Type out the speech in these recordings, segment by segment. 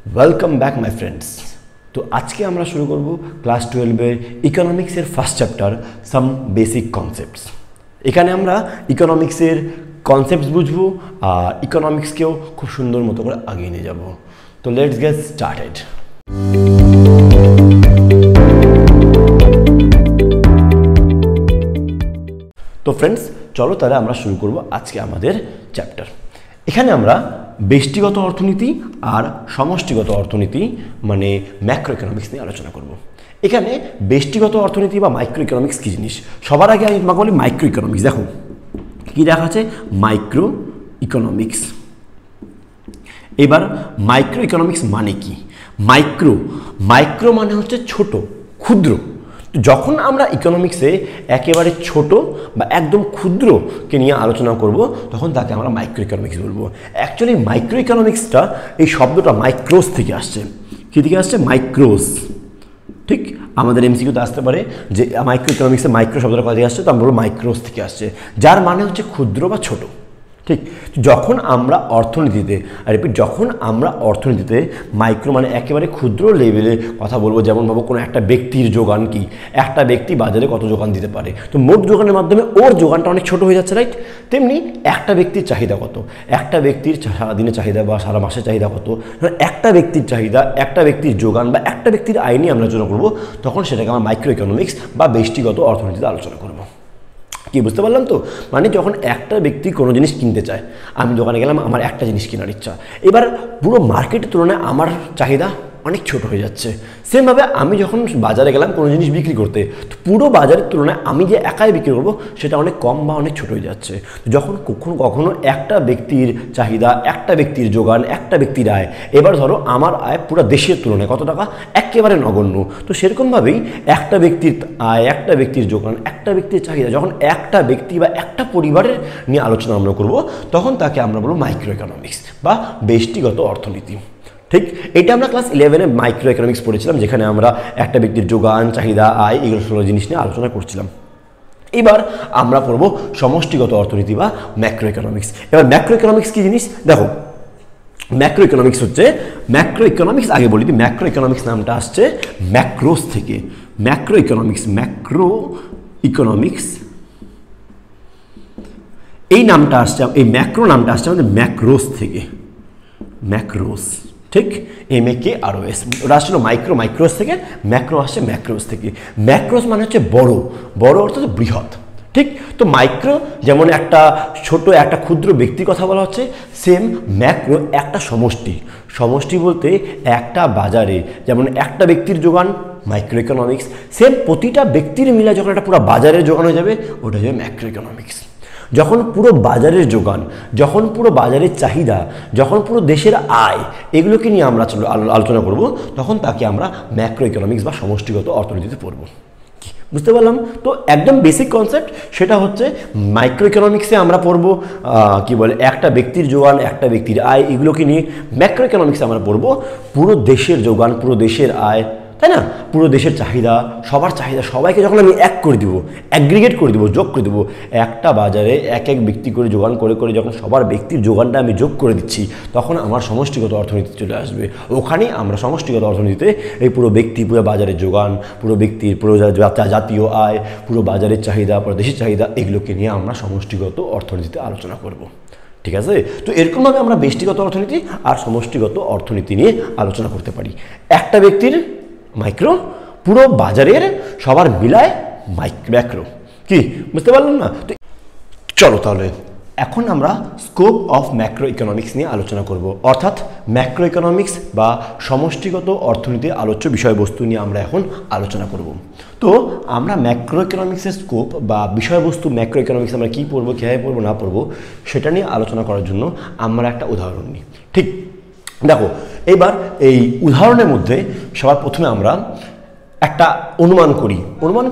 Welcome back my friends. তো আজকে আমরা শুরু করব ক্লাস 12-এর ইকোনমিক্সের first chapter some basic concepts. এখানে আমরা ইকোনমিক্সের কনসেপ্টস বুঝবো আর ইকোনমিক্সকেও খুব সুন্দর মতো করে আগিয়ে নিয়ে যাব। তো লেটস গেট স্টার্টেড। তো ফ্রেন্ডস, চলো তাহলে আমরা শুরু করব আজকে আমাদের চ্যাপ্টার। এখানে আমরা ব্যষ্টিগত অর্থনীতি আর সমষ্টিগত অর্থনীতি মানে ম্যাক্রো ইকোনমিক্স নিয়ে আলোচনা করব। এখানে ব্যষ্টিগত অর্থনীতি বা মাইক্রো ইকোনমিক্স কী জিনিস, সবার আগে আমি তোমাকে বলি মাইক্রো ইকোনমিক্স। দেখো কী দেখা আছে, মাইক্রো ইকোনমিক্স। এবার মাইক্রো ইকোনমিক্স মানে কি? মাইক্রো মানে হচ্ছে ছোট, ক্ষুদ্র। যখন আমরা ইকোনমিক্সে একেবারে ছোট বা একদম ক্ষুদ্রকে নিয়ে আলোচনা করব তখন তাকে আমরা মাইক্রো ইকোনমিক্স বলবো। অ্যাকচুয়ালি মাইক্রো ইকোনমিক্সটা এই শব্দটা মাইক্রোস থেকে আসছে। কী থেকে আসছে? মাইক্রোস। ঠিক আমাদের এমসিকিউতে আসতে পারে যে মাইক্রো ইকোনমিক্সে মাইক্রো শব্দটা কোথা থেকে আসছে, তো আমরা বলবো মাইক্রোস থেকে আসছে, যার মানে হচ্ছে ক্ষুদ্র বা ছোট। ঠিক, যখন আমরা অর্থনীতিতে মাইক্রো মানে একেবারে ক্ষুদ্র লেভেলে কথা বলবো, যেমন ভাবো কোনো একটা ব্যক্তির যোগান কি, একটা ব্যক্তি বাজারে কত যোগান দিতে পারে, তো মোট যোগানের মাধ্যমে ওর যোগানটা অনেক ছোট হয়ে যাচ্ছে, রাইট? তেমনি একটা ব্যক্তির চাহিদা কত, একটা ব্যক্তির সারাদিনের চাহিদা বা সারা মাসের চাহিদা কত, একটা ব্যক্তির চাহিদা, একটা ব্যক্তির যোগান বা একটা ব্যক্তির আয় নিয়ে আমরা আলোচনা করবো, তখন সেটাকে আমরা মাইক্রো ইকোনমিক্স বা ব্যষ্টিগত অর্থনীতিতে আলোচনা করবো। কি বুঝতে পারলাম তো? মানে যখন একটা ব্যক্তি কোনো জিনিস কিনতে চায়, আমি দোকানে গেলাম, আমার একটা জিনিস কেনার ইচ্ছা, এবার পুরো মার্কেটের তুলনায় আমার চাহিদা অনেক ছোট হয়ে যাচ্ছে। সেমভাবে আমি যখন বাজারে গেলাম কোনো জিনিস বিক্রি করতে, তো পুরো বাজারের তুলনায় আমি যে একাই বিক্রি করবো সেটা অনেক কম বা অনেক ছোট হয়ে যাচ্ছে। যখন কখনো একটা ব্যক্তির চাহিদা, একটা ব্যক্তির যোগান, একটা ব্যক্তির আয়, এবার ধরো আমার আয় পুরো দেশের তুলনায় কত টাকা, একেবারে নগণ্য। তো সেরকমভাবেই একটা ব্যক্তির আয়, একটা ব্যক্তির যোগান, একটা ব্যক্তির চাহিদা যখন একটা ব্যক্তি বা একটা পরিবারের নিয়ে আলোচনা আমরা করবো, তখন তাকে আমরা বলবো মাইক্রো ইকোনমিক্স বা ব্যষ্টিগত অর্থনীতি। ঠিক, এটা আমরা ক্লাস 11-এ মাইক্রো ইকোনমিক্স পড়েছিলাম, যেখানে আমরা একটা ব্যক্তির যোগান, চাহিদা, আয় এগুলো সব জিনিস নিয়ে আলোচনা করছিলাম। এবার আমরা পড়বো সমষ্টিগত অর্থনীতি বা ম্যাক্রো ইকোনমিক্স। এবার ম্যাক্রো ইকোনমিক্স কী জিনিস দেখো, ম্যাক্রো ইকোনমিক্স হচ্ছে, ম্যাক্রো ইকোনমিক্স আগে বলি দিই, ম্যাক্রো ইকোনমিক্স নামটা আসছে ম্যাক্রোস থেকে। ম্যাক্রো ইকোনমিক্স এই নামটা আসছে, এই ম্যাক্রো নামটা আসছে আমাদের ম্যাক্রোস থেকে, ম্যাক্রোস। ঠিক, MAKROS, ওটা আসছিল মাইক্রোস থেকে, ম্যাক্রো আসছে ম্যাক্রোস থেকে। ম্যাক্রোস মানে হচ্ছে বড় অর্থাৎ বৃহৎ। ঠিক, তো মাইক্রো যেমন একটা ছোট, একটা ক্ষুদ্র ব্যক্তির কথা বলা হচ্ছে, সেম ম্যাক্রো একটা সমষ্টি বলতে একটা বাজারে যেমন একটা ব্যক্তির যোগান মাইক্রো ইকোনমিক্স, সেম প্রতিটা ব্যক্তির মিলে যখন একটা পুরো বাজারের যোগান হয়ে যাবে ওটা হয়ে ম্যাক্রো ইকোনমিক্স। যখন পুরো বাজারের যোগান, যখন পুরো বাজারের চাহিদা, যখন পুরো দেশের আয় এগুলোকে নিয়ে আমরা আলোচনা করব, তখন তাকে আমরা ম্যাক্রো ইকোনমিক্স বা সমষ্টিগত অর্থনীতিতে পড়ব। বুঝতে পারলাম তো? একদম বেসিক কনসেপ্ট সেটা হচ্ছে মাইক্রো ইকোনমিক্সে আমরা পড়বো কি বলে, একটা ব্যক্তির যোগান, একটা ব্যক্তির আয় এগুলোকে নিয়ে। ম্যাক্রো ইকোনমিক্সে আমরা পড়বো পুরো দেশের যোগান, পুরো দেশের আয়, তাই না? পুরো দেশের চাহিদা, সবার চাহিদা, সবাইকে যখন আমি এক করে দিব, অ্যাগ্রিগেট করে দেবো, যোগ করে দেবো, একটা বাজারে এক এক ব্যক্তি করে যোগান করে যখন সবার ব্যক্তির যোগানটা আমি যোগ করে দিচ্ছি, তখন আমার সমষ্টিগত অর্থনীতি চলে আসবে। ওখানেই আমরা সমষ্টিগত অর্থনীতিতে এই পুরো ব্যক্তি, পুরো বাজারের যোগান, পুরো ব্যক্তির পুরো জাতীয় আয়, পুরো বাজারের চাহিদা, পুরো দেশের চাহিদা এগুলোকে নিয়ে আমরা সমষ্টিগত অর্থনীতিতে আলোচনা করব। ঠিক আছে? তো এরকমভাবে আমরা ব্যষ্টিগত অর্থনীতি আর সমষ্টিগত অর্থনীতি নিয়ে আলোচনা করতে পারি। একটা ব্যক্তির মাইক্রো, পুরো বাজারের সবার মিলায় ম্যাক্রো। কি বুঝতে পারলাম না? তো চলো তাহলে এখন আমরা স্কোপ অফ ম্যাক্রো ইকোনমিক্স নিয়ে আলোচনা করব, অর্থাৎ ম্যাক্রো ইকোনমিক্স বা সমষ্টিগত অর্থনীতির আলোচ্য বিষয়বস্তু নিয়ে আমরা এখন আলোচনা করব। তো আমরা ম্যাক্রো ইকোনমিক্সের স্কোপ বা বিষয়বস্তু, ম্যাক্রো ইকোনমিক্স আমরা কী পড়বো, কীভাবে পড়বো না পড়বো সেটা নিয়ে আলোচনা করার জন্য আমরা একটা উদাহরণ নিই। ঠিক, দেখো এবার এই উদাহরণের মধ্যে সবার প্রথমে আমরা একটা অনুমান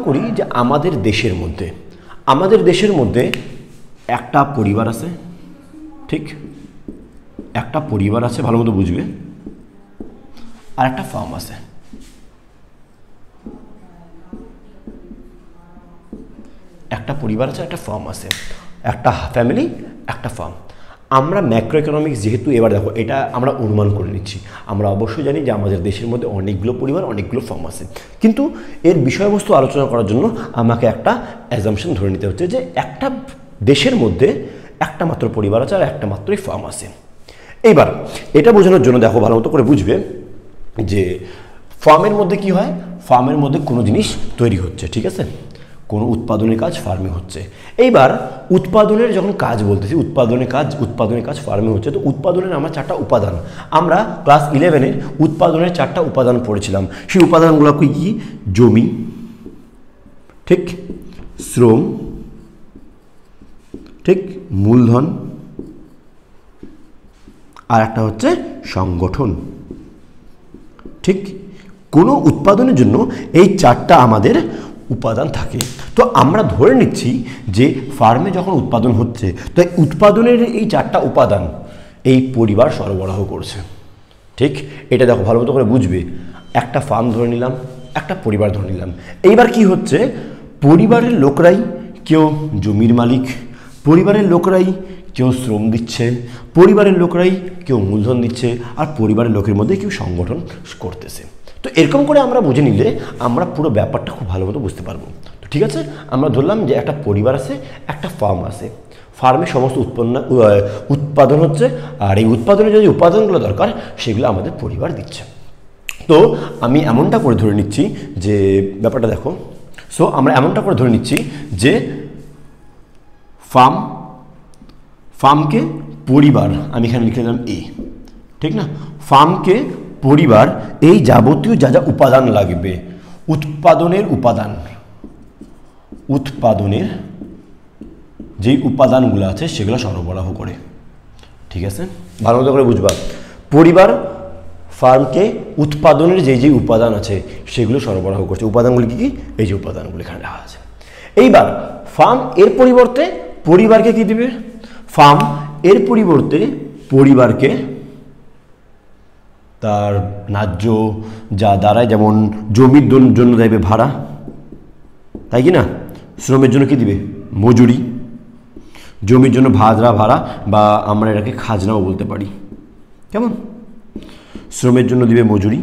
করি যে আমাদের দেশের মধ্যে একটা পরিবার আছে। ঠিক, একটা পরিবার আছে, ভালো মতো বুঝবে, আর একটা ফার্ম আছে। একটা পরিবার আছে, একটা ফার্ম আছে, একটা ফ্যামিলি, একটা ফার্ম। আমরা ম্যাক্রো ইকোনমিক্স যেহেতু এবার দেখো এটা আমরা অনুমান করে নিচ্ছি, আমরা অবশ্যই জানি যে আমাদের দেশের মধ্যে অনেকগুলো পরিবার অনেকগুলো ফার্ম আছে, কিন্তু এর বিষয়বস্তু আলোচনা করার জন্য আমাকে একটা অ্যাজাম্পশন ধরে নিতে হচ্ছে যে একটা দেশের মধ্যে একটা মাত্র পরিবার আছে আর একটা মাত্রই ফার্ম আছে। এইবার এটা বোঝানোর জন্য দেখো ভালো মতো করে বুঝবে যে ফার্মের মধ্যে কি হয়, ফার্মের মধ্যে কোনো জিনিস তৈরি হচ্ছে, ঠিক আছে, কোনো উৎপাদনের কাজ ফার্মে হচ্ছে। এইবার উৎপাদনের যখন কাজ বলতেছি, উৎপাদনের কাজ ফার্মে হচ্ছে, তো উৎপাদনের আমরা 4টা উপাদান, আমরা ক্লাস 11-এর উৎপাদনের 4টা উপাদান পড়েছিলাম। সেই উপাদানগুলো কি? জমি, ঠিক, শ্রম, ঠিক, মূলধন, আর একটা হচ্ছে সংগঠন। ঠিক, কোনো উৎপাদনের জন্য এই 4টা আমাদের উপাদান থাকে। তো আমরা ধরে নিচ্ছি যে ফার্মে যখন উৎপাদন হচ্ছে, তো উৎপাদনের এই 4টা উপাদান এই পরিবার সরবরাহ করছে। ঠিক, এটা দেখো ভালো মতো করে বুঝবে। একটা ফার্ম ধরে নিলাম, একটা পরিবার ধরে নিলাম। এইবার কি হচ্ছে, পরিবারের লোকরাই কেউ জমির মালিক, পরিবারের লোকরাই কেউ শ্রম দিচ্ছে, পরিবারের লোকরাই কেউ মূলধন দিচ্ছে, আর পরিবারের লোকের মধ্যে কেউ সংগঠন করতেছে। তো এরকম করে আমরা বুঝে নিলে আমরা পুরো ব্যাপারটা খুব ভালো মতো বুঝতে পারবো। তো ঠিক আছে, আমরা ধরলাম যে একটা পরিবার আছে, একটা ফার্ম আছে, ফার্মে সমস্ত উৎপাদন হচ্ছে, আর এই উৎপাদনের যে উপাদানগুলো দরকার সেগুলো আমাদের পরিবার দিচ্ছে। তো আমি এমনটা করে ধরে নিচ্ছি যে ব্যাপারটা দেখো, সো আমরা এমনটা করে ধরে নিচ্ছি যে ফার্মকে পরিবার, আমি এখানে লিখে দিলাম এ, ঠিক না, ফার্মকে পরিবার এই যাবতীয় যা যা উপাদান লাগবে, উৎপাদনের যেই উপাদানগুলো আছে সেগুলো সরবরাহ করে। ঠিক আছে, ভালো মতো করে বুঝবা, পরিবার ফার্মকে উৎপাদনের যেই উপাদান আছে সেগুলো সরবরাহ করছে। উপাদানগুলি কি? এই যে উপাদানগুলি এখানে লেখা আছে। এইবার ফার্ম এর পরিবর্তে পরিবারকে কি দিবে? ফার্ম এর পরিবর্তে পরিবারকে তার ন্যায্য যা দাঁড়ায়, যেমন জমির জন্য দেবে ভাড়া, তাই কি না, শ্রমের জন্য কি দিবে? মজুরি, জমির জন্য ভাড়া বা আমরা এটাকে খাজনাও বলতে পারি, কেমন, শ্রমের জন্য দিবে মজুরি,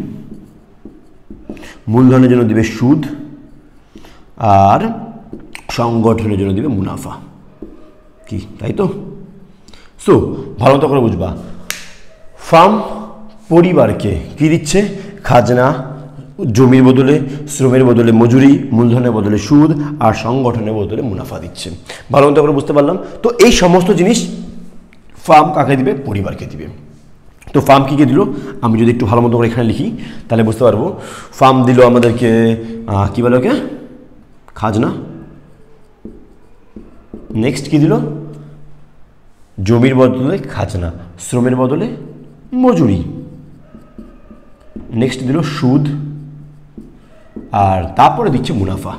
মূলধনের জন্য দিবে সুদ, আর সংগঠনের জন্য দিবে মুনাফা। কি, তাই তো? সো ভালো মতো করে বুঝবা, ফার্ম পরিবারকে কি দিচ্ছে? খাজনা, জমির বদলে শ্রমের বদলে মজুরি, মূলধনের বদলে সুদ, আর সংগঠনের বদলে মুনাফা দিচ্ছে। ভালো মতো করে বুঝতে পারলাম। তো এই সমস্ত জিনিস ফার্ম কাকে দিবে? পরিবারকে দিবে। তো ফার্ম কী দিল, আমি যদি একটু ভালো মতো করে এখানে লিখি তাহলে বুঝতে পারবো। ফার্ম দিল আমাদেরকে কী বলে ওকে? খাজনা। নেক্সট কি দিল? জমির বদলে খাজনা, শ্রমের বদলে মজুরি। নেক্সট দিল সুদ, আর তারপরে দিচ্ছে মুনাফা।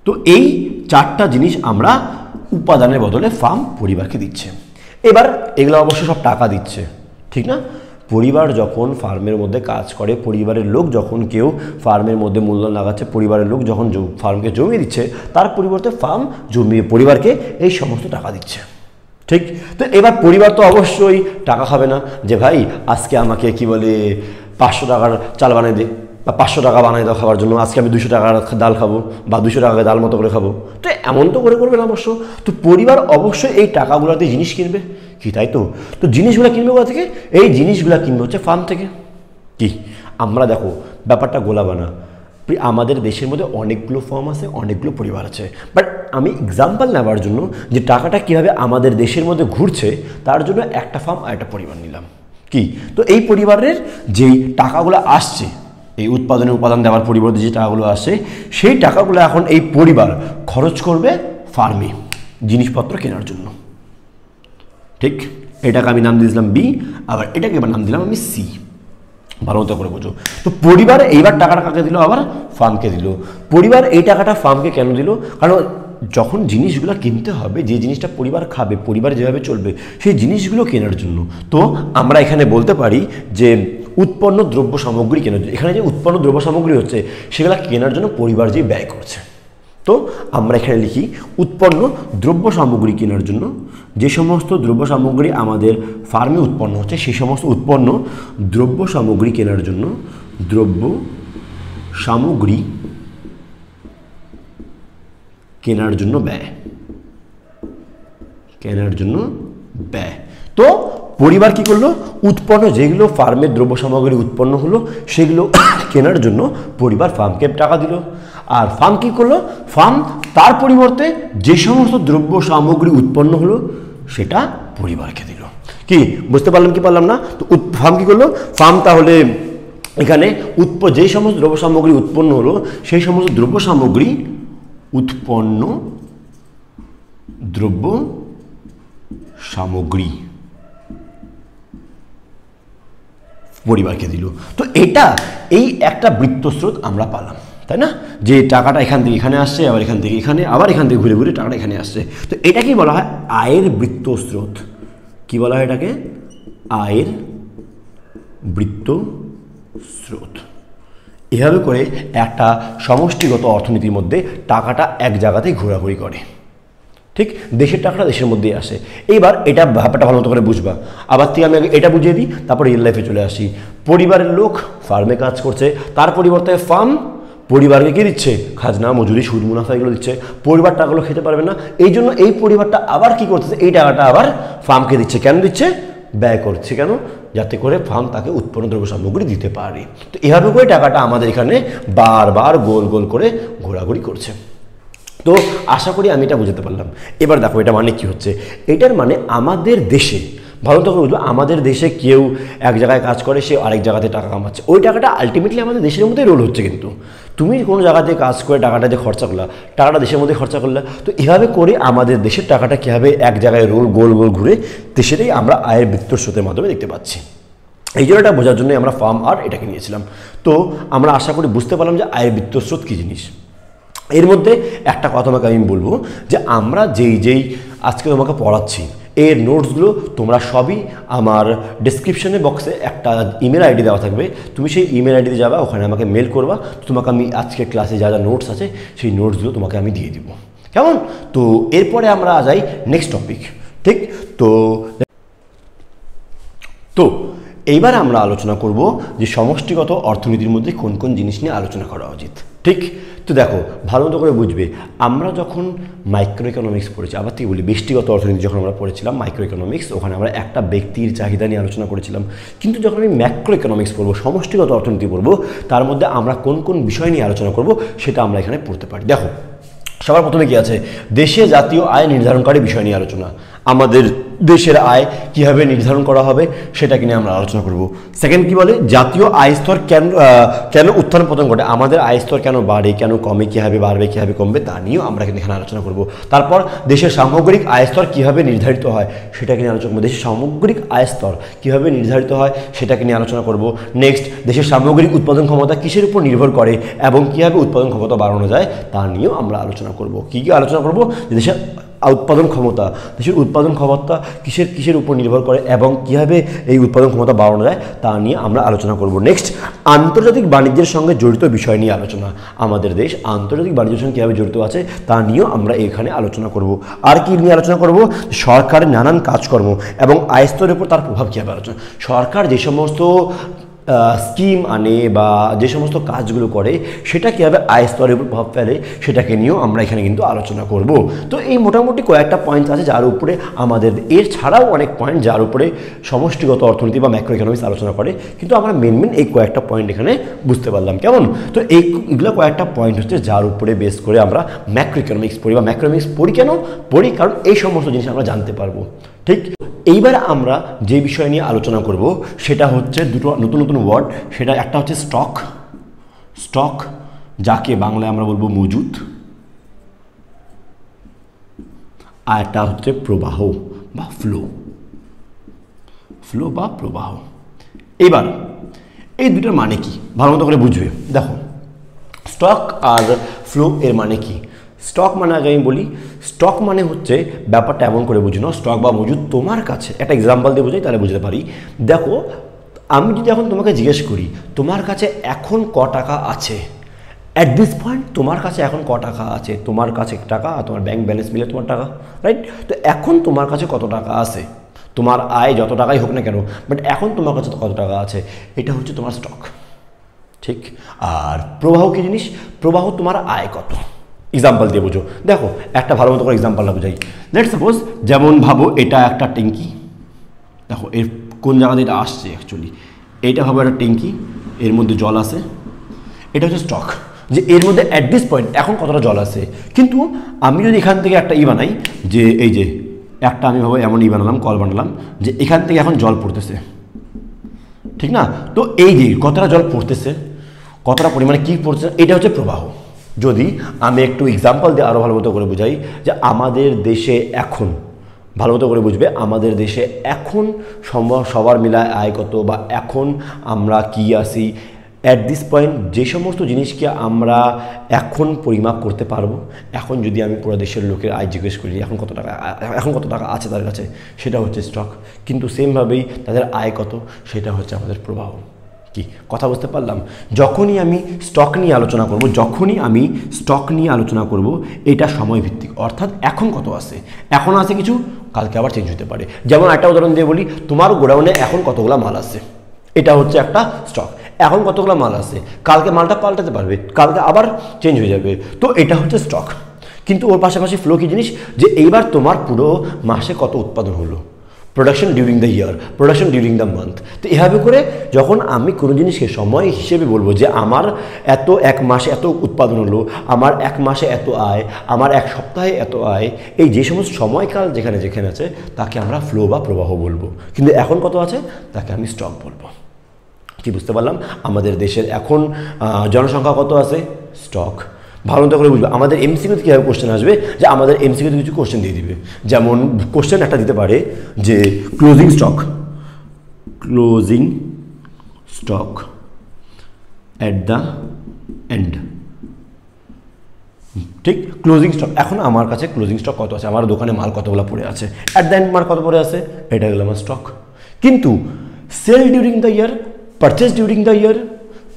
তো এই 4টা জিনিস আমরা উপাদানের বদলে ফার্ম পরিবারকে দিচ্ছে। এবার এগুলো অবশ্য সব টাকা দিচ্ছে, ঠিক না? পরিবার যখন ফার্মের মধ্যে কাজ করে, পরিবারের লোক যখন কেউ ফার্মের মধ্যে মূলধন লাগাচ্ছে, পরিবারের লোক যখন ফার্মকে জমি দিচ্ছে, তার পরিবর্তে ফার্ম জমিয়ে পরিবারকে এই সমস্ত টাকা দিচ্ছে। ঠিক, তো এবার পরিবার তো অবশ্যই টাকা খাবে না যে ভাই আজকে আমাকে কি বলে 500 টাকার চাল বানিয়ে দে, বা 500 টাকা বানিয়ে দাও খাবার জন্য, আজকে আমি 200 টাকার ডাল খাবো, বা 200 টাকা ডাল মতো করে খাবো। তো এমন তো করে করবে না অবশ্য। তো পরিবার অবশ্যই এই টাকাগুলোতে জিনিস কিনবে, কি তাই তো? তো জিনিসগুলো কিনবে কোথা থেকে? এই জিনিসগুলো কিনবে হচ্ছে ফার্ম থেকে। কি, আমরা দেখো ব্যাপারটা গোলাবানা, আমাদের দেশের মধ্যে অনেকগুলো ফার্ম আছে, অনেকগুলো পরিবার আছে, বাট আমি এক্সাম্পল নেওয়ার জন্য যে টাকাটা কীভাবে আমাদের দেশের মধ্যে ঘুরছে তার জন্য একটা ফার্ম আর একটা পরিবার নিলাম। কি, তো এই পরিবারের যেই টাকাগুলো আসছে, এই উৎপাদনের উপাদান দেওয়ার পরিবর্তে যে টাকাগুলো আসে, সেই টাকাগুলো এখন এই পরিবার খরচ করবে ফার্মে জিনিসপত্র কেনার জন্য। ঠিক, এটাকে আমি নাম দিয়েছিলাম বি, আবার এটাকে এবার নাম দিলাম আমি সি। ভালো মতো করে বোঝো। তো পরিবার এইবার টাকাটা কাকে দিল? আবার ফার্মকে দিল। পরিবার এই টাকাটা ফার্মকে কেন দিল? কারণ যখন জিনিসগুলো কিনতে হবে, যে জিনিসটা পরিবার খাবে, পরিবার যেভাবে চলবে, সেই জিনিসগুলো কেনার জন্য। তো আমরা এখানে বলতে পারি যে উৎপন্ন দ্রব্য সামগ্রী কেনার জন্য, এখানে যে উৎপন্ন দ্রব্য সামগ্রী হচ্ছে সেগুলো কেনার জন্য পরিবার যে ব্যয় করছে। তো তো আমরা এখানে লিখি উৎপন্ন দ্রব্য সামগ্রী কেনার জন্য যে সমস্ত দ্রব্য সামগ্রী আমাদের ফার্মে উৎপন্ন হচ্ছে সেই সমস্ত উৎপন্ন দ্রব্য সামগ্রী কেনার জন্য দ্রব্য সামগ্রী কেনার জন্য ব্যয় তো পরিবার কি করলো উৎপন্ন যেগুলো ফার্মের দ্রব্য সামগ্রী উৎপন্ন হলো সেগুলো কেনার জন্য পরিবার ফার্মকে টাকা দিল আর ফার্ম কি করলো ফার্ম তার পরিবর্তে যে সমস্ত দ্রব্য সামগ্রী উৎপন্ন হলো সেটা পরিবারকে দিল কি বুঝতে পারলাম কি পারলাম না তো ফার্ম কি করলো ফার্ম তাহলে এখানে যে সমস্ত দ্রব্য সামগ্রী উৎপন্ন হলো সেই সমস্ত দ্রব্য সামগ্রী উৎপন্ন দ্রব্য সামগ্রী পরিবারকে দিল তো এটা এই একটা বৃত্তস্রোত আমরা পালাম তাই না যে টাকাটা এখান থেকে এখানে আসছে আবার এখান থেকে এখানে আবার এখান থেকে ঘুরে ঘুরে টাকাটা এখানে আসছে তো এটা কি বলা হয় আয়ের বৃত্তস্রোত কি বলা হয় এটাকে আয়ের বৃত্তস্রোত এভাবে করে একটা সমষ্টিগত অর্থনীতির মধ্যে টাকাটা এক জায়গাতেই ঘোরাঘুরি করে ঠিক দেশের টাকাটা দেশের মধ্যেই আসে এইবার এটা ব্যাপারটা ভালো মতো করে বুঝবা আবার থেকে আমি আগে এটা বুঝিয়ে দিই তারপর রিয়েল লাইফে চলে আসি পরিবারের লোক ফার্মে কাজ করছে তার পরিবর্তে ফার্ম পরিবারকে কি দিচ্ছে খাজনা মজুরি সুদ মুনাফা এগুলো দিচ্ছে পরিবার টাকাগুলো খেতে পারবে না এই জন্য এই পরিবারটা আবার কি করতেছে এই টাকাটা আবার ফার্মকে দিচ্ছে কেন দিচ্ছে ব্যয় করছে কেন যাতে করে ফার্ম তাকে উৎপন্ন দ্রব্য সামগ্রী দিতে পারে তো এভাবে করে টাকাটা আমাদের এখানে বারবার গোল গোল করে ঘোরাঘুরি করছে তো আশা করি আমি এটা বুঝতে পারলাম এবার দেখো এটা মানে কি হচ্ছে এটার মানে আমাদের দেশে ভালো তো বুঝবো আমাদের দেশে কেউ এক জায়গায় কাজ করে সে আরেক জায়গাতে টাকা কামাচ্ছে ওই টাকাটা আলটিমেটলি আমাদের দেশের মধ্যেই রোল হচ্ছে কিন্তু তুমি কোনো জায়গাতে কাজ করে টাকাটা যে খরচা করলা টাকাটা দেশের মধ্যে খরচা করলা তো এভাবে করে আমাদের দেশের টাকাটা কীভাবে এক জায়গায় রোল গোল গোল ঘুরে দেশেরই আমরা আয়ের বৃত্তস্রোতের মাধ্যমে দেখতে পাচ্ছি এই জন্য এটা বোঝার জন্যই আমরা ফার্ম আর এটাকে নিয়েছিলাম তো আমরা আশা করি বুঝতে পারলাম যে আয়ের বৃত্তস্রোত কী জিনিস এর মধ্যে একটা কথা তোমাকে আমি বলবো যে আমরা যেই আজকে তোমাকে পড়াচ্ছি এর নোটসগুলো তোমরা সবই আমার ডেসক্রিপশনে বক্সে একটা ইমেল আইডি দেওয়া থাকবে তুমি সেই ইমেল আইডিতে যাবা ওখানে আমাকে মেল করবা তোমাকে আমি আজকের ক্লাসে যা যা নোটস আছে সেই নোটসগুলো তোমাকে আমি দিয়ে দিব কেমন তো এরপরে আমরা যাই নেক্সট টপিক ঠিক তো এইবার আমরা আলোচনা করব যে সমষ্টিগত অর্থনীতির মধ্যে কোন কোন জিনিস নিয়ে আলোচনা করা উচিত ঠিক তো দেখো ভালো মতো করে বুঝবে আমরা যখন মাইক্রো ইকোনমিক্স পড়েছি আবার থেকে বলি ব্যষ্টিগত অর্থনীতি যখন আমরা পড়েছিলাম মাইক্রো ইকোনমিক্স ওখানে আমরা একটা ব্যক্তির চাহিদা নিয়ে আলোচনা করেছিলাম কিন্তু যখন আমি ম্যাক্রো ইকোনমিক্স পড়বো সমষ্টিগত অর্থনীতি পড়বো তার মধ্যে আমরা কোন কোন বিষয় নিয়ে আলোচনা করব সেটা আমরা এখানে পড়তে পারি দেখো সবার প্রথমে কি আছে দেশে জাতীয় আয় নির্ধারণকারী বিষয় নিয়ে আলোচনা আমাদের দেশের আয় কীভাবে নির্ধারণ করা হবে সেটাকে নিয়ে আমরা আলোচনা করব সেকেন্ড কি বলে জাতীয় আয় স্তর কেন উত্থান পতন ঘটে আমাদের আয় স্তর কেন বাড়ে কেন কমে কীভাবে বাড়বে কীভাবে কমবে তা নিয়েও আমরা কিন্তু এখানে আলোচনা করব তারপর দেশের সামগ্রিক আয় স্তর কীভাবে নির্ধারিত হয় সেটাকে নিয়ে আলোচনা করব দেশের সামগ্রিক আয় স্তর কীভাবে নির্ধারিত হয় সেটাকে নিয়ে আলোচনা করব নেক্সট দেশের সামগ্রিক উৎপাদন ক্ষমতা কিসের উপর নির্ভর করে এবং কীভাবে উৎপাদন ক্ষমতা বাড়ানো যায় তা নিয়েও আমরা আলোচনা করব কী আলোচনা করব দেশের উৎপাদন ক্ষমতা দেশের উৎপাদন ক্ষমতা কিসের উপর নির্ভর করে এবং কীভাবে এই উৎপাদন ক্ষমতা বাড়ানো যায় তা নিয়ে আমরা আলোচনা করব নেক্সট আন্তর্জাতিক বাণিজ্যের সঙ্গে জড়িত বিষয় নিয়ে আলোচনা আমাদের দেশ আন্তর্জাতিক বাণিজ্যের সঙ্গে কীভাবে জড়িত আছে তা নিয়েও আমরা এখানে আলোচনা করব আর কি নিয়ে আলোচনা করব সরকারের নানান কাজকর্ম এবং আয় স্তরের উপর তার প্রভাব কীভাবে আলোচনা সরকার যে সমস্ত স্কিম আনে বা যে সমস্ত কাজগুলো করে সেটা কীভাবে আয় স্তরের উপর প্রভাব ফেলে সেটাকে নিয়েও আমরা এখানে কিন্তু আলোচনা করব তো এই মোটামুটি কয়েকটা পয়েন্ট আছে যার উপরে আমাদের এর ছাড়াও অনেক পয়েন্ট যার উপরে সমষ্টিগত অর্থনীতি বা ম্যাক্রো ইকোনমিক্স আলোচনা করে কিন্তু আমরা মেন এই কয়েকটা পয়েন্ট এখানে বুঝতে পারলাম কেমন তো এইগুলো কয়েকটা পয়েন্ট হচ্ছে যার উপরে বেস করে আমরা ম্যাক্রো ইকোনমিক্স পড়ি বা ম্যাক্রো ইকোনমিক্স পড়ি কেন পড়ি কারণ এই সমস্ত জিনিস আমরা জানতে পারবো ঠিক এইবার আমরা যে বিষয় নিয়ে আলোচনা করব সেটা হচ্ছে দুটো নতুন নতুন ওয়ার্ড সেটা একটা হচ্ছে স্টক যাকে বাংলায় আমরা বলবো মজুদ আর একটা হচ্ছে প্রবাহ বা ফ্লো বা প্রবাহ এবার এই দুটোর মানে কি ভালো মতো করে বুঝবে দেখো স্টক আর ফ্লো এর মানে কি স্টক মানে আগে আমি বলি স্টক মানে হচ্ছে ব্যাপারটা এমন করে বুঝি না স্টক বা মজুদ তোমার কাছে একটা এক্সাম্পল দিয়ে বোঝাই তাহলে বুঝতে পারি দেখো আমি যদি এখন তোমাকে জিজ্ঞেস করি তোমার কাছে এখন ক টাকা আছে অ্যাট দিস পয়েন্ট তোমার কাছে এখন ক টাকা আছে, তোমার কাছে টাকা আর তোমার ব্যাংক ব্যালেন্স মিলে তোমার টাকা, রাইট? তো এখন তোমার কাছে কত টাকা আছে, তোমার আয় যত টাকাই হোক না কেন, বাট এখন তোমার কাছে কত টাকা আছে, এটা হচ্ছে তোমার স্টক, ঠিক? আর প্রবাহ কি জিনিস? প্রবাহ তোমার আয় কত। এক্সাম্পল দিয়ে বুঝো, দেখো একটা ভালো মতো করে এক্সাম্পলটা বুঝাই। লেট সাপোজ, যেমন ভাবো এটা একটা ট্যাঙ্কি, দেখো এর কোন জায়গা দিয়ে এটা আসছে অ্যাকচুয়ালি, এইটা ভাবো একটা ট্যাঙ্কি, এর মধ্যে জল আছে, এটা হচ্ছে স্টক, যে এর মধ্যে অ্যাট দিস পয়েন্ট এখন কতটা জল আছে। কিন্তু আমি যদি এখান থেকে একটা বানাই, যে এই যে একটা আমি ভাবো এমন বানালাম, কল বানালাম, যে এখান থেকে এখন জল পড়তেছে, ঠিক না? তো এই যে কতটা জল পড়তেছে, কতটা পরিমাণে কী পড়তেছে, এটা হচ্ছে প্রবাহ। যদি আমি একটু এক্সাম্পল দিয়ে আরও ভালো মতো করে বুঝাই, যে আমাদের দেশে এখন, ভালো মতো করে বুঝবে, আমাদের দেশে এখন সবার মিলায় আয় কত, বা এখন আমরা কি আসি অ্যাট দিস পয়েন্ট, যে সমস্ত জিনিসকে আমরা এখন পরিমাপ করতে পারবো। এখন যদি আমি পুরো দেশের লোকের আয় জিজ্ঞেস করি এখন কত টাকা আছে তার কাছে, সেটা হচ্ছে স্টক। কিন্তু সেমভাবেই তাদের আয় কত, সেটা হচ্ছে আমাদের প্রবাহ। কি কথা বুঝতে পারলাম? যখনই আমি স্টক নিয়ে আলোচনা করব, এটা সময় ভিত্তিক, অর্থাৎ এখন কত আছে, এখন আছে কিছু, কালকে আবার চেঞ্জ হতে পারে। যেমন একটা উদাহরণ দিয়ে বলি, তোমার গোডাউনে এখন কতগুলো মাল আছে, এটা হচ্ছে একটা স্টক। এখন কতগুলো মাল আছে, কালকে মালটা পাল্টাতে পারবে, কালকে আবার চেঞ্জ হয়ে যাবে, তো এটা হচ্ছে স্টক। কিন্তু ওর পাশাপাশি ফ্লো কি জিনিস, যে এইবার তোমার পুরো মাসে কত উৎপাদন হলো, production during the year, production during the month. তো এভাবে করে যখন আমি কোনো জিনিসকে সময় হিসেবে বলবো, যে আমার এক মাসে এত উৎপাদন হলো, আমার এক মাসে এত আয়, আমার এক সপ্তাহে এত আয়, এই যে সমস্ত সময়কাল যেখানে আছে তাকে আমরা ফ্লো বা প্রবাহ বলবো। কিন্তু এখন কত আছে তাকে আমি স্টক বলবো। কি বুঝতে পারলাম? আমাদের দেশের এখন জনসংখ্যা কত আছে, স্টক। ভালো মতো করে বুঝবে। আমাদের এমসিকিউতে কীভাবে কোশ্চেন আসবে, যে আমাদের এমসিকিউতে কিছু কোশ্চেন দিয়ে দিবে। যেমন কোশ্চেন একটা দিতে পারে যে closing stock at the end, ঠিক? ক্লোজিং স্টক, এখন আমার কাছে ক্লোজিং স্টক কত আছে, আমার দোকানে মাল কতগুলো পড়ে আছে, অ্যাট দ্য এন্ড মাল কত পড়ে আছে, এটা গেল আমার স্টক। কিন্তু sale during the year, purchase during the year,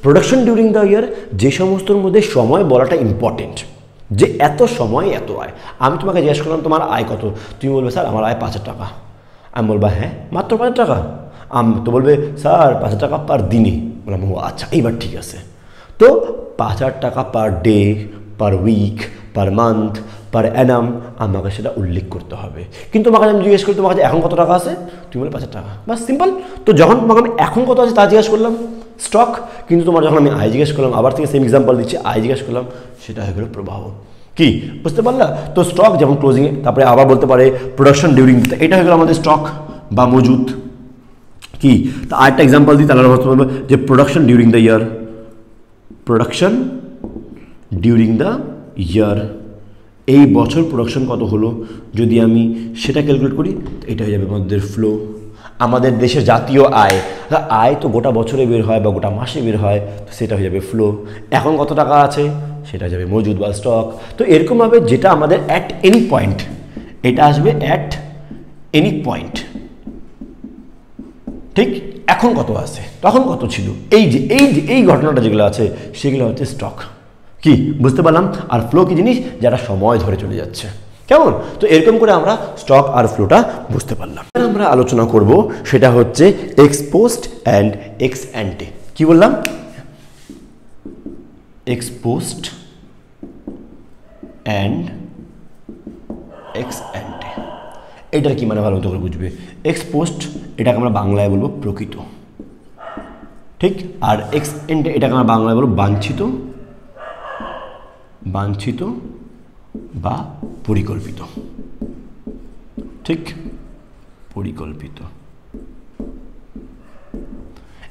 production during the year, যে সমস্তর মধ্যে সময় বলাটা ইম্পর্টেন্ট, যে এত সময় এত আয়। আমি তোমাকে জিজ্ঞেস করলাম তোমার আয় কত, তুমি বলবে স্যার আমার আয় 5,000 টাকা। আমি বলবো হ্যাঁ মাত্র 5,000 টাকা? তো বলবে স্যার 5,000 টাকা পার দিনে। বললাম ও আচ্ছা, এইবার ঠিক আছে। তো 5,000 টাকা per day, per week, per month, per annum, আমাকে সেটা উল্লেখ করতে হবে। কিন্তু তোমাকে আমি জিজ্ঞেস করি তোমার কাছে এখন কত টাকা আছে, তুমি বলে 5,000 টাকা, বাস সিম্পল। তো যখন তোমাকে আমি এখন কত আছে তা জিজ্ঞেস করলাম, স্টক। কিন্তু তোমার যখন আমি আয় জিজ্ঞেস করলাম, আবার থেকে সেম এক্সাম্পল দিচ্ছি, আয় জিজ্ঞেস করলাম, সেটা হয়ে গেল প্রবাহ। কি বুঝতে পারলা? তো স্টক যেমন ক্লোজিংয়ে, তারপরে আবার বলতে পারে প্রোডাকশন ডিউরিং, এটা হয়ে গেল আমাদের স্টক বা মজুদ। কি তা আরেকটা এক্সাম্পল দিই, তাহলে বলতে পারবো যে production during the year, production during the ইয়ার, এই বছর প্রোডাকশন কত হলো, যদি আমি সেটা ক্যালকুলেট করি, এটা হয়ে যাবে আমাদের ফ্লো। আমাদের দেশের জাতীয় আয়, আয় তো গোটা বছরে বের হয় বা গোটা মাসে বের হয়, তো সেটা হয়ে যাবে ফ্লো। এখন কত টাকা আছে, সেটা যাবে মজুদ বা স্টক। তো এরকমভাবে যেটা আমাদের অ্যাট এনি পয়েন্ট, এটা আসবে অ্যাট এনি পয়েন্ট, ঠিক? এখন কত আছে, তখন কত ছিল, এই ঘটনাটা যেগুলো আছে সেগুলো হচ্ছে স্টক। কি বুঝতে পারলাম? আর ফ্লো কি জিনিস, যারা সময় ধরে চলে যাচ্ছে, কেমন? তো এরকম করে আমরা স্টক আর ফ্লোটা বুঝতে পারলাম। আমরা আলোচনা করব সেটা হচ্ছে এক্স পোস্ট অ্যান্ড এক্স অ্যান্টে। কি বললাম? এক্স পোস্ট অ্যান্ড এক্স অ্যান্টে, এটার কি মানে ভালো মতো করে বুঝবে। এক্স পোস্ট এটাকে আমরা বাংলায় বলবো প্রকৃত, ঠিক? আর এক্স অ্যান্টে এটাকে আমরা বাংলায় বলবো বাঞ্ছিত বা পরিকল্পিত, ঠিক? পরিকল্পিত।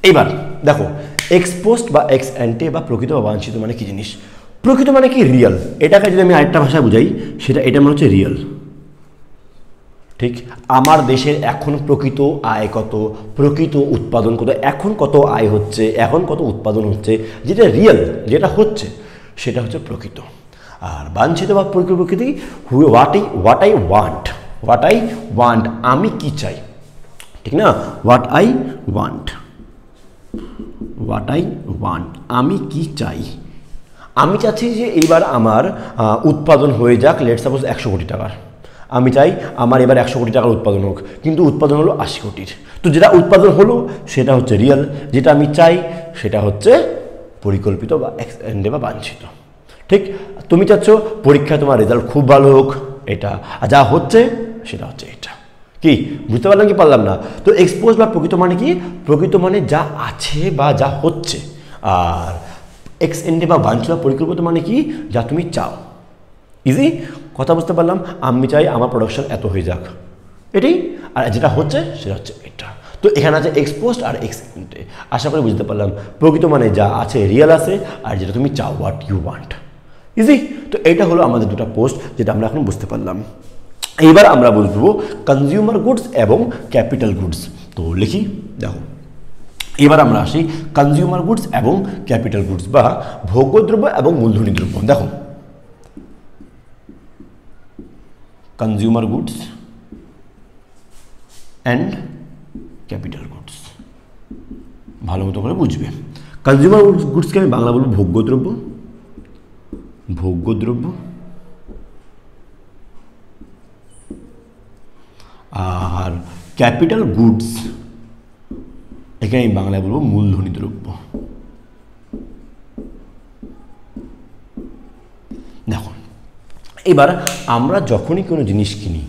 এইবার দেখো এক্স পোস্ট বা এক্স অ্যান্টে বা প্রকৃত বা বাঞ্ছিত মানে কি জিনিস। প্রকৃত মানে কি, রিয়েল। এটাকে যদি আমি আরেকটা ভাষায় বুঝাই, এটা মানে হচ্ছে রিয়েল, ঠিক? আমার দেশের এখন প্রকৃত আয় কত, প্রকৃত উৎপাদন কত, এখন কত আয় হচ্ছে, এখন কত উৎপাদন হচ্ছে, যেটা রিয়েল, যেটা হচ্ছে, সেটা হচ্ছে প্রকৃত। আর বাঞ্ছিত বা প্রকৃতি, হোয়াট আই ওয়ান্ট, আমি কি চাই, ঠিক না? হোয়াট আই ওয়ান্ট, আমি কি চাই, আমি চাচ্ছি যে এইবার আমার উৎপাদন হয়ে যাক লেট সাপোজ 100 কোটি টাকার। আমি চাই আমার এবার 100 কোটি টাকার উৎপাদন হোক, কিন্তু উৎপাদন হলো 80 কোটির। তো যেটা উৎপাদন হলো সেটা হচ্ছে রিয়েল, যেটা আমি চাই সেটা হচ্ছে পরিকল্পিত বা এক্সটেন্ডে বা বাঞ্ছিত। ঠিক, তুমি চাচ্ছ পরীক্ষায় তোমার রেজাল্ট খুব ভালো হোক, এটা, আর যা হচ্ছে সেটা হচ্ছে এটা। কি বুঝতে পারলাম কি পারলাম না? তো এক্সপোজ বা প্রকৃত মানে কি? প্রকৃত মানে যা আছে বা যা হচ্ছে। আর এক্স এন্ডে বা বাঞ্ছিত বা পরিকল্পিত মানে কি? যা তুমি চাও। ইজি কথা বুঝতে পারলাম। আমি চাই আমার প্রোডাকশন এত হয়ে যাক, এটাই। আর যেটা হচ্ছে সেটা হচ্ছে এটা। তো এখানে আছে এক্সপোজড আর এক্স এন্ডে। আশা করি বুঝতে পারলাম। প্রকৃত মানে যা আছে, রিয়েল আছে, আর যেটা তুমি চাও, হোয়াট ইউ ওয়ান্ট। ইজি। তো এটা হলো আমাদের দুটো পোস্ট, যেটা আমরা এখন বুঝতে পারলাম। এইবার আমরা বুঝবো কনজিউমার গুডস এবং ক্যাপিটাল গুডস। তো লিখি, দেখো এবার আমরা আসি কনজিউমার গুডস এবং ক্যাপিটাল গুডস বা ভোগ্যদ্রব্য এবং মূলধনী দ্রব্য। দেখো consumer goods and capital goods, ভালো মতো করে বুঝবে। কনজিউমার গুডসকে আমি বাংলা বলবো ভোগ্যদ্রব্য, ভোগ্যদ্রব্য। আর ক্যাপিটাল গুডস এখানে আমি বাংলায় বলবো মূলধনী দ্রব্য। দেখো এবার আমরা যখনই কোনো জিনিস কিনি,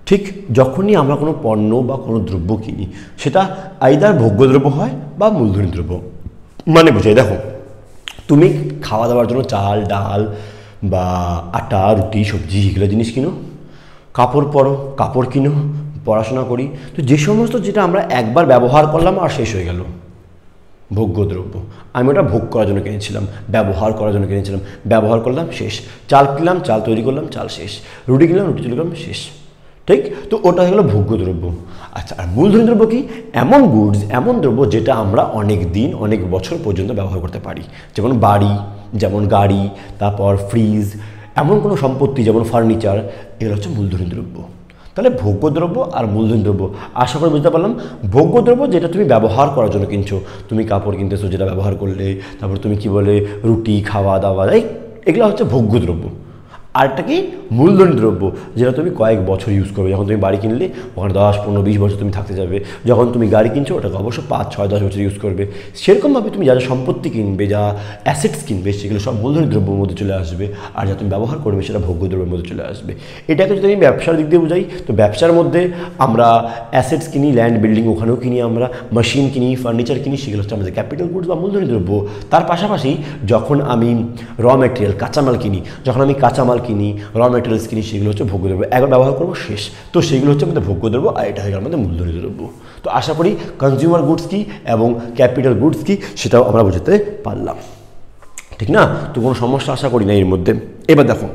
ঠিক যখনই আমরা কোনো পণ্য বা কোনো দ্রব্য কিনি, সেটা আইদার ভোগ্যদ্রব্য হয় বা মূলধনী দ্রব্য। মানে বোঝাই, দেখো তুমি খাওয়া দাওয়ার জন্য চাল ডাল বা আটা রুটি সবজি এগুলো জিনিস কিনো, কাপড় পরো কাপড় কিনো, পড়াশোনা করি, তো যে সমস্ত যেটা আমরা একবার ব্যবহার করলাম আর শেষ হয়ে গেল, ভোগ্যদ্রব্য। আমি ওটা ভোগ করার জন্য কিনেছিলাম, ব্যবহার করার জন্য কিনেছিলাম, ব্যবহার করলাম শেষ। চাল কিনলাম, চাল তৈরি করলাম, চাল শেষ। রুটি কিনলাম, রুটি তৈরি করলাম, শেষ। ঠিক, তো ওটা হয়ে গেলো ভোগ্যদ্রব্য। আচ্ছা, আর মূলধনী দ্রব্য কি? এমন গুডস, এমন দ্রব্য যেটা আমরা অনেক দিন অনেক বছর পর্যন্ত ব্যবহার করতে পারি। যেমন বাড়ি, যেমন গাড়ি, তারপর ফ্রিজ, এমন কোনো সম্পত্তি যেমন ফার্নিচার, এগুলো হচ্ছে মূলধনী দ্রব্য। তাহলে ভোগ্যদ্রব্য আর মূলধনী দ্রব্য আশা করে বুঝতে পারলাম। ভোগ্যদ্রব্য যেটা তুমি ব্যবহার করার জন্য কিনছো, তুমি কাপড় কিনতেছো যেটা ব্যবহার করলে, তারপর তুমি কি বলে রুটি খাওয়া দাওয়া, এগুলো হচ্ছে ভোগ্যদ্রব্য। আরেকটা কি? মূলধনী দ্রব্য, যেটা তুমি কয়েক বছর ইউজ করবে। যখন তুমি বাড়ি কিনলে ওখানে 10, 15, 20 বছর তুমি থাকতে যাবে। যখন তুমি গাড়ি কিনছো ওটাকে অবশ্য 5, 6, 10 বছর ইউজ করবে। সেরকমভাবে তুমি যা যা সম্পত্তি কিনবে, যা অ্যাসেটস কিনবে, সেগুলো সব মূলধনী দ্রব্যের মধ্যে চলে আসবে। আর যা তুমি ব্যবহার করবে সেটা ভোগ্যদ্রব্যের মধ্যে চলে আসবে। এটাকে যদি আমি ব্যবসার দিক দিয়ে বুঝাই, তো ব্যবসার মধ্যে আমরা অ্যাসেটস কিনি, ল্যান্ড বিল্ডিং ওখানেও কিনি, আমরা মেশিন কিনি, ফার্নিচার কিনি, সেগুলো হচ্ছে আমাদের ক্যাপিটাল গুডস বা মূলধনী দ্রব্য। তার পাশাপাশি যখন আমি র ম্যাটেরিয়াল কাঁচামাল কিনি, যখন আমি কাঁচামাল কিনি, র ম্যাটেরিয়ালস কিনি, সেগুলো হচ্ছে ভোগ্যদ্রব্য। একবার ব্যবহার করবো শেষ, তো সেগুলো হচ্ছে আমাদের ভোগ্যদ্রব্য, আর এটা হয়ে গেল আমাদের মূলধনী দ্রব্য। তো আশা করি কনজিউমার গুডস কি এবং ক্যাপিটাল গুডস কি সেটাও আমরা বুঝতে পারলাম, ঠিক না? তো কোনো সমস্যা আশা করি না এর মধ্যে। এবার দেখো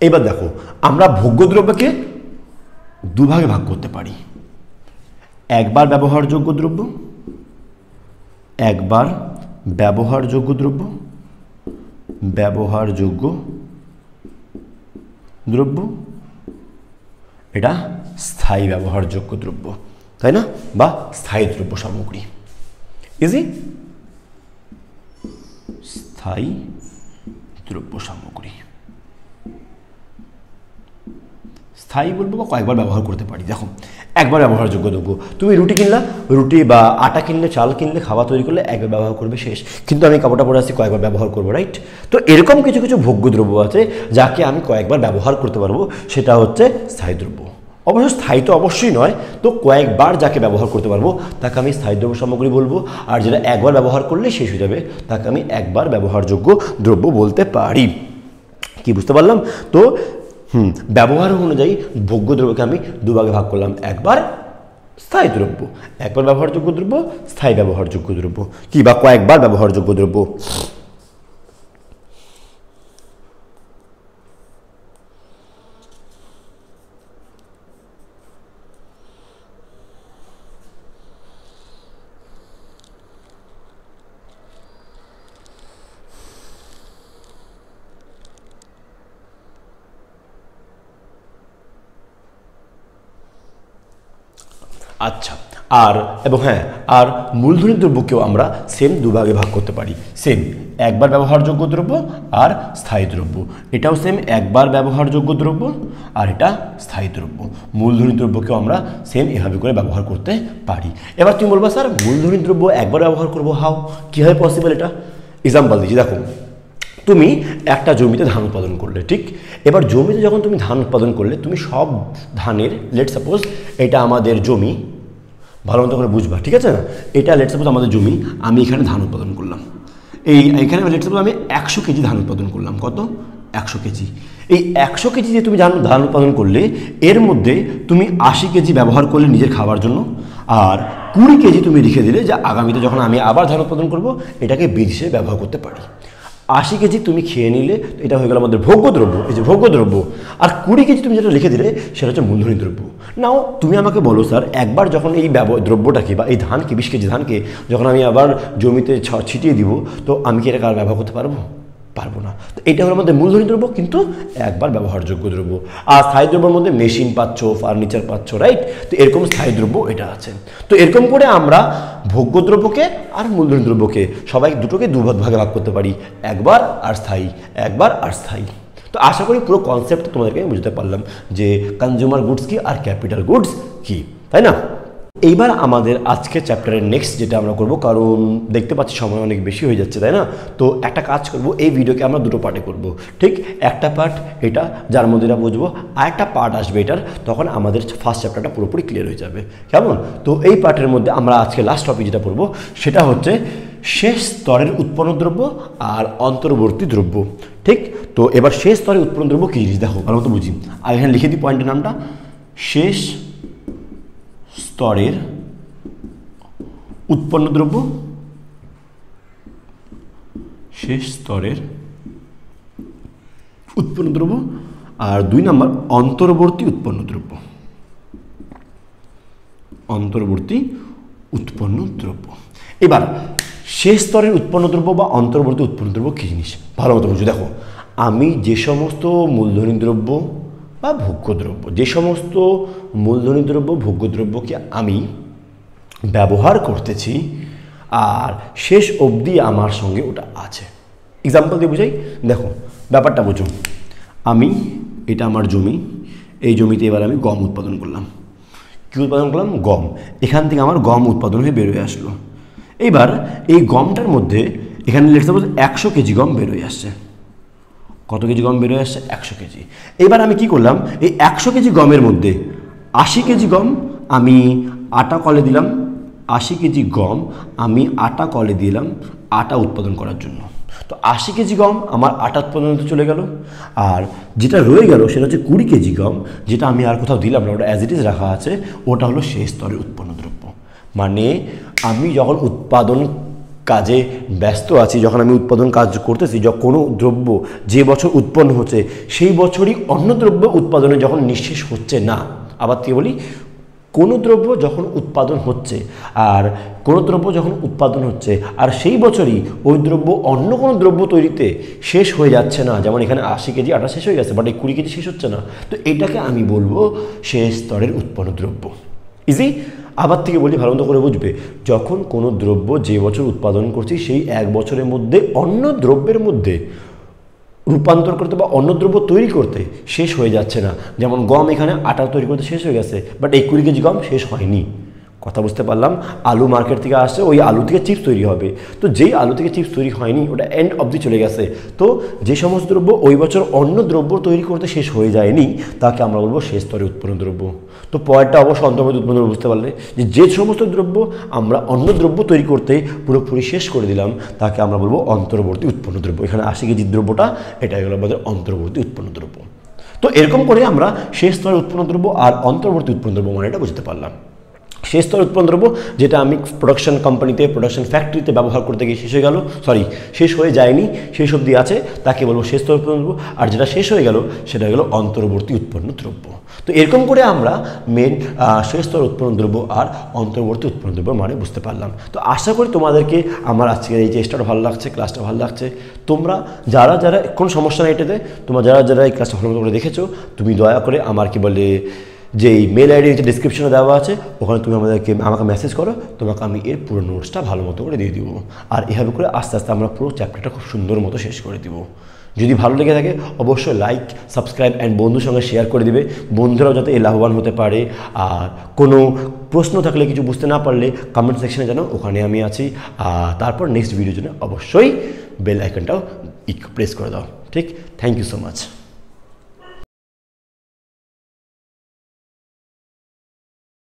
এবার দেখো আমরা ভোগ্যদ্রব্যকে দুভাগে ভাগ করতে পারি। একবার ব্যবহারযোগ্য দ্রব্য, একবার ব্যবহারযোগ্য দ্রব্য, ব্যবহারযোগ্য দ্রব্য, এটা স্থায়ী ব্যবহারযোগ্য দ্রব্য, তাই না? বা স্থায়ী দ্রব্য সামগ্রী। ইজি, স্থায়ী দ্রব্য সামগ্রী। স্থায়ী বলবো বা কয়েকবার ব্যবহার করতে পারি। দেখো একবার ব্যবহারযোগ্য দ্রব্য, তুমি রুটি কিনলা, রুটি বা আটা কিনলে, চাল কিনলে, খাওয়া তৈরি করলে একবার ব্যবহার করবে শেষ। কিন্তু আমি কাপড়টা পরে আসছি, কয়েকবার ব্যবহার করবো, রাইট? তো এরকম কিছু কিছু ভোগ্য দ্রব্য আছে যাকে আমি কয়েকবার ব্যবহার করতে পারবো, সেটা হচ্ছে স্থায়ী দ্রব্য। অবশ্য স্থায়ী তো অবশ্যই নয়, তো কয়েকবার যাকে ব্যবহার করতে পারবো তাকে আমি স্থায়ী দ্রব্য সামগ্রী বলবো। আর যেটা একবার ব্যবহার করলে শেষ হয়ে যাবে তাকে আমি একবার ব্যবহারযোগ্য দ্রব্য বলতে পারি। কি বুঝতে পারলাম? তো ব্যবহার অনুযায়ী ভোগ্য দ্রব্যকে আমি দুভাগে ভাগ করলাম। একবার স্থায়ী দ্রব্য, একবার ব্যবহারযোগ্য দ্রব্য, স্থায়ী ব্যবহারযোগ্য দ্রব্য, কি বা কয়েকবার ব্যবহারযোগ্য দ্রব্য। আচ্ছা, আর এবং হ্যাঁ, আর মূলধনী দ্রব্যকেও আমরা সেম দুভাগে ভাগ করতে পারি। সেম একবার ব্যবহারযোগ্য দ্রব্য আর স্থায়ী দ্রব্য। এটাও সেম একবার ব্যবহারযোগ্য দ্রব্য আর এটা স্থায়ী দ্রব্য। মূলধনী দ্রব্যকেও আমরা সেম এভাবে করে ব্যবহার করতে পারি। এবার তুমি বলবা স্যার মূলধনী দ্রব্য একবার ব্যবহার করবো, হাও, কীভাবে পসিবল এটা? এক্সাম্পল দিচ্ছি, দেখো তুমি একটা জমিতে ধান উৎপাদন করলে, ঠিক? এবার জমিতে যখন তুমি ধান উৎপাদন করলে, তুমি সব ধানের, লেট সাপোজ এটা আমাদের জমি, ভালো মতো করে বুঝবা, ঠিক আছে না? এটা লেট সাপোজ আমাদের জমি, আমি এখানে ধান উৎপাদন করলাম। এইখানে লেট সাপোজ আমি 100 কেজি ধান উৎপাদন করলাম। কত? 100 কেজি। এই 100 কেজি যে তুমি ধান উৎপাদন করলে, এর মধ্যে তুমি 80 কেজি ব্যবহার করলে নিজের খাবার জন্য, আর 20 কেজি তুমি রেখে দিলে যে আগামীতে যখন আমি আবার ধান উৎপাদন করব এটাকে বীজ হিসেবে ব্যবহার করতে পারি। 80 কেজি তুমি খেয়ে নিলে, এটা হয়ে গেল আমাদের ভোগ্য দ্রব্য, এই যে ভোগ্য দ্রব্য। আর 20 কেজি তুমি যেটা লিখে দিলে সেটা হচ্ছে মূলধনী দ্রব্য। নাও তুমি আমাকে বলো স্যার, একবার যখন এই দ্রব্যটাকে বা এই ধানকে 20 কেজি ধানকে যখন আমি আবার জমিতে ছিটিয়ে দিব, তো আমি কি এটাকে আর ব্যবহার করতে পারবো? পারবো না। তো এটা হলো আমাদের মূলধনী দ্রব্য, কিন্তু একবার ব্যবহারযোগ্য দ্রব্য। আর স্থায়ী দ্রব্যের মধ্যে মেশিন পাচ্ছ, ফার্নিচার পাচ্ছ, রাইট? তো এরকম স্থায়ী দ্রব্য এটা আছে। তো এরকম করে আমরা ভোগ্য দ্রব্যকে আর মূলধনী দ্রব্যকে সবাই দুটোকে দুভাগে ভাগ করতে পারি, একবার আর স্থায়ী, একবার আর স্থায়ী। তো আশা করি পুরো কনসেপ্টটা তোমাদেরকে বুঝতে পারলাম যে কনজিউমার গুডস কি আর ক্যাপিটাল গুডস কি, তাই না? এইবার আমাদের আজকের চ্যাপ্টারের নেক্সট যেটা আমরা করব, কারণ দেখতে পাচ্ছি সময় অনেক বেশি হয়ে যাচ্ছে, তাই না? তো একটা কাজ করব, এই ভিডিওকে আমরা দুটো পার্টে করব, ঠিক? একটা পার্ট এটা যার মধ্যে এটা বুঝবো, আর একটা পার্ট আসবে এটার, তখন আমাদের ফার্স্ট চ্যাপ্টারটা পুরোপুরি ক্লিয়ার হয়ে যাবে, কেমন? তো এই পার্টের মধ্যে আমরা আজকে লাস্ট টপিক যেটা পড়বো সেটা হচ্ছে শেষ স্তরের উৎপন্ন দ্রব্য আর অন্তর্বর্তী দ্রব্য, ঠিক? তো এবার শেষ স্তরের উৎপন্ন দ্রব্য কী জিনিস দেখো ভালো মতো বুঝি। আর এখানে লিখে দিই পয়েন্টের নামটা, শেষ স্তরের উৎপন্ন দ্রব্য, শেষ স্তরের উৎপন্ন দ্রব্য, আর 2 নম্বর অন্তর্বর্তী উৎপন্ন দ্রব্য, অন্তর্বর্তী উৎপন্ন দ্রব্য। এবার শেষ স্তরের উৎপন্ন দ্রব্য বা অন্তর্বর্তী উৎপন্ন দ্রব্য কী জিনিস ভালো মতো বুঝো। দেখো, আমি যে সমস্ত মূলধনী দ্রব্য বা ভোগ্য দ্রব্য, যে সমস্ত মূলধনী দ্রব্য ভোগ্য দ্রব্যকে আমি ব্যবহার করতেছি আর শেষ অবধি আমার সঙ্গে ওটা আছে। এক্সাম্পল দিয়ে বুঝাই, দেখো ব্যাপারটা বুঝো। এটা আমার জমি, এই জমিতে এবার আমি গম উৎপাদন করলাম। কী উৎপাদন করলাম? গম। এখান থেকে আমার গম উৎপাদন হয়ে বেরোয় আসলো। এইবার এই গমটার মধ্যে এখানে লেটস সাপোজ 100 কেজি গম বেরোয় আসছে। কত কেজি গম বেরোয় আসছে? 100 কেজি। এবার আমি কি করলাম, এই 100 কেজি গমের মধ্যে 80 কেজি গম আমি আটা কলে দিলাম, 80 কেজি গম আমি আটা কলে দিলাম আটা উৎপাদন করার জন্য। তো 80 কেজি গম আমার আটা উৎপাদনতে চলে গেল, আর যেটা রয়ে গেল সেটা হচ্ছে 20 কেজি গম, যেটা আমি আর কোথাও দিলাম না, ওটা অ্যাজ ইট ইজ রাখা আছে। ওটা হলো শেষ স্তরের উৎপন্ন দ্রব্য। মানে আমি যখন উৎপাদন কাজে ব্যস্ত আছি, যখন আমি উৎপাদন কাজ করতেছি, যখন কোনো দ্রব্য যে বছর উৎপন্ন হচ্ছে সেই বছরই অন্য দ্রব্য উৎপাদনে যখন নিঃশেষ হচ্ছে না। আবার কি বলি, কোনো দ্রব্য যখন উৎপাদন হচ্ছে আর কোনো দ্রব্য যখন উৎপাদন হচ্ছে আর সেই বছরই ওই দ্রব্য অন্য কোনো দ্রব্য তৈরিতে শেষ হয়ে যাচ্ছে না, যেমন এখানে 80 কেজি আটা শেষ হয়ে গেছে বাট এই 20 কেজি শেষ হচ্ছে না, তো এটাকে আমি বলবো শেষ স্তরের উৎপন্ন দ্রব্য। ইজি। আবার থেকে বলি, ভালো মতো করে বুঝবে, যখন কোনো দ্রব্য যে বছর উৎপাদন করছি সেই এক বছরের মধ্যে অন্য দ্রব্যের মধ্যে রূপান্তর করতে বা অন্য দ্রব্য তৈরি করতে শেষ হয়ে যাচ্ছে না, যেমন গম এখানে আটা তৈরি করতে শেষ হয়ে গেছে বাট এই 20 কেজি গম শেষ হয়নি। কথা বুঝতে পারলাম? আলু মার্কেট থেকে আসছে, ওই আলু থেকে চিপস তৈরি হবে, তো যেই আলু থেকে চিপস তৈরি হয়নি ওটা এন্ড অবধি চলে গেছে। তো যে সমস্ত দ্রব্য ওই বছর অন্য দ্রব্য তৈরি করতে শেষ হয়ে যায়নি তাকে আমরা বলবো শেষ স্তরে উৎপন্ন দ্রব্য। তো পয়েন্টটা অবশ্য অন্তর্বর্তী উৎপন্ন দ্রব্য বুঝতে পারলে, যে সমস্ত দ্রব্য আমরা অন্য দ্রব্য তৈরি করতে পুরোপুরি শেষ করে দিলাম তাকে আমরা বলবো অন্তর্বর্তী উৎপন্ন দ্রব্য। এখানে 80 কেজি দ্রব্যটা এটা হলো আমাদের অন্তর্বর্তী উৎপন্ন দ্রব্য। তো এরকম করে আমরা শেষ স্তরের উৎপন্ন দ্রব্য আর অন্তর্বর্তী উৎপন্ন দ্রব্য মানে এটা বুঝতে পারলাম। শেষ স্তরের উৎপন্ন দ্রব্য যেটা আমি প্রোডাকশন কোম্পানিতে, প্রোডাকশন ফ্যাক্টরিতে ব্যবহার করতে গিয়ে শেষ হয়ে গেল, শেষ হয়ে যায়নি, শেষ অবধি আছে, তাকে বলবো শেষ স্তরের উৎপন্ন দ্রব্য। আর যেটা শেষ হয়ে গেল সেটা হয়ে গেল অন্তর্বর্তী উৎপন্ন দ্রব্য। তো এরকম করে আমরা মেন শেষ স্তরের উৎপন্ন দ্রব্য আর অন্তর্বর্তী উৎপন্ন দ্রব্য মানে বুঝতে পারলাম। তো আশা করি তোমাদেরকে আমার আজকের এই চেষ্টাটা ভালো লাগছে, ক্লাসটা ভালো লাগছে। তোমরা যারা কোনো সমস্যা নেই এটাতে, তোমরা যারা এই ক্লাসটা ভালো করে দেখেছো, তুমি দয়া করে আমার কি বলে যে মেল আইডি যে ডিসক্রিপশনে দেওয়া আছে, ওখানে তুমি আমাকে মেসেজ করো, তোমাকে আমি এর পুরো নোটসটা ভালো মতো করে দিয়ে দিব। আর এভাবে করে আস্তে আস্তে আমরা পুরো চ্যাপ্টারটা খুব সুন্দর মতো শেষ করে দিব। যদি ভালো লেগে থাকে অবশ্যই লাইক, সাবস্ক্রাইব অ্যান্ড বন্ধুর সঙ্গে শেয়ার করে দিবে, বন্ধুরাও যাতে এই লাভবান হতে পারে। আর কোনো প্রশ্ন থাকলে, কিছু বুঝতে না পারলে কমেন্ট সেকশনে জানাও, ওখানে আমি আছি। আর তারপর নেক্সট ভিডিওর জন্য অবশ্যই বেল আইকনটাও প্রেস করে দাও। ঠিক, থ্যাংক ইউ সো মাচ।